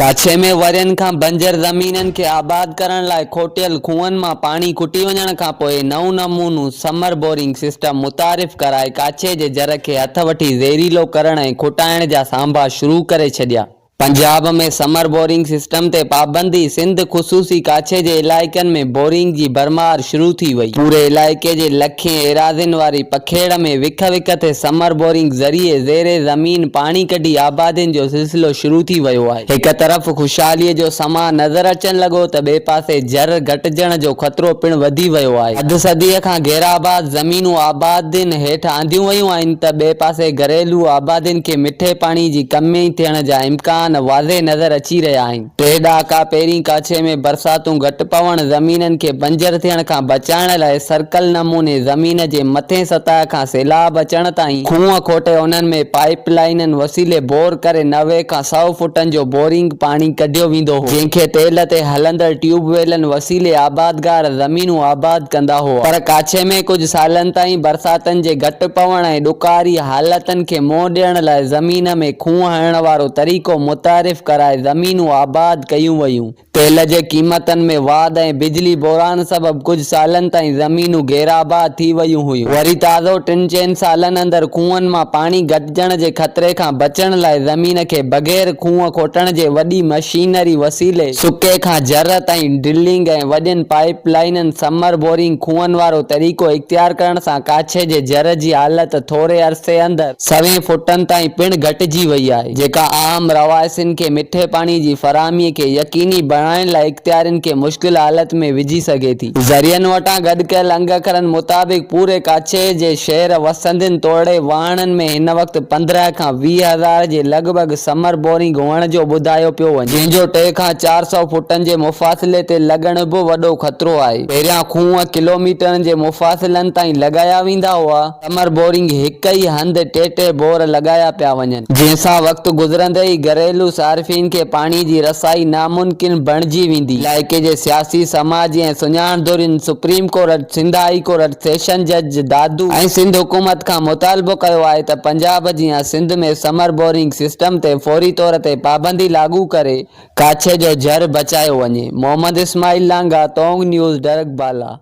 काछे में वरियन खां बंजर ज़मीननि खे आबाद करण लाइ खोटियल खूहनि मां पाणी खुटी वञण खां पोइ नऊं नमूनो समर बोरिंग सिस्टम मुतारिफ़ कराए काछे जे जर खे हथ वठी ज़हरीलो करण ऐं खुटाइण जा सांभा शुरू करे छॾिया। पंजाब में समर बोरिंग सिस्टम ते पाबंदी सिंध ख़ुसूसी काछे जे इलाइक़नि में बोरिंग जी भरमार शुरू थी वई। पूरे इलाइक़े जे लखें एराज़िन वारी पखेड़ में विख विख ते समर बोरिंग ज़रिए ज़ेरे ज़मीन पाणी कढी आबादियुनि जो सिलसिलो शुरू थी वियो आहे। हिक तरफ़ ख़ुशहालीअ जो समा नज़र अचण लॻो त ॿिए पासे जर घटिजण जो ख़तरो पिणु वधी वियो आहे। अध सदीअ खां घेराबाद ज़मीनूं आबादियुनि हेठि आंदियूं वयूं आहिनि त ॿिए पासे घरेलू आबादियुनि खे मिठे पाणी जी कमी थियण जा इम्कान वाज़े नज़र अची रहिया आहिनि। 3 ॾहाका पहिरीं काछे में बरसातूं घटि पवण ज़मीननि खे बंजर थियण खां बचाइण लाइ सर्कल नमूने ज़मीन जे मथे सतह खां सैलाब अचण ताईं खूह खोटे उन्हनि में पाइप लाइननि वसीले बोर करे 90 खां 100 फुटनि जो बोरिंग पाणी कढियो वेंदो हो, जंहिंखे तेल ते हलंदड़ ट्यूबवेलनि वसीले आबादगार ज़मीनूं आबाद कंदा हुआ। पर काछे में कुझु सालनि ताईं बरसातनि जे घटि पवण ऐं ॾुकारी हालतनि खे मोह ॾियण लाइ ज़मीन में खूह हणण वारो तरीक़ो मुतारिफ़ कराए ज़मीनूं आबाद कयूं वयूं। तेल जे क़ीमतनि में वाध ऐं बिजली बोरान सबबि कुझु सालनि ताईं ज़मीनूं घेराबाद थी वयूं हुयूं। वरी ताज़ो 3-4 सालनि अंदरि खूहनि मां पाणी घटिजण जे ख़तरे खां बचण लाइ ज़मीन खे बग़ैर खूह खोटण जे वॾी मशीनरी वसीले सुके खां जर ताईं ड्रिलिंग ऐं वॾियुनि पाइप लाइननि समर बोरिंग खूहनि वारो तरीक़ो इख्तियार करण सां काछे जे जर जी हालत थोरे अरसे अंदरि 100 फुटनि ताईं पिणु घटिजी वई आहे, जेका आम रवायसिन खे मिठे पाणी जी फराहमीअ खे यकीनी बणाइण लाइ इख्तियारियुनि खे मुश्किल हालत में विझी सघे थी। ज़रियनि वटां गॾु कयल अंगखरनि मुताबिक़ पूरे काछे जे शहर वसंदनि तोड़े वाहणनि में हिन वक़्तु 15 खां 20 हज़ार जे लॻभॻि समर बोरिंग हुअण जो ॿुधायो पियो वञे, जंहिंजो 300 खां 400 फुटनि जे मुफ़ासिले ते लॻण बि वॾो ख़तरो आहे। पहिरियां खूह किलोमीटरनि जे मुफ़ासिलनि ताईं लॻाया वेंदा हुआ, समर बोरिंग हिक ई हंधि टे बोर लॻाया पिया वञनि, जंहिंसां वक़्तु गुज़रंदे ई घरेलू सार्फ़िन खे पाणी जी रसाई नामुमकिन बणिजी वेंदी। इलाइक़े जे सियासी समाजी ऐं सुञाणदुरनि supreme court, Sindh high court, session जज दादू ऐं सिंध हुकूमत खां मुतालबो कयो आहे त पंजाब जीअं सिंध में समर बोरिंग सिस्टम ते फौरी तौर ते पाबंदी लागू करे काछे जो जर बचायो वञे। मोहम्मद इस्माइल लांघा, तोंग न्यूज़, डरकबाला।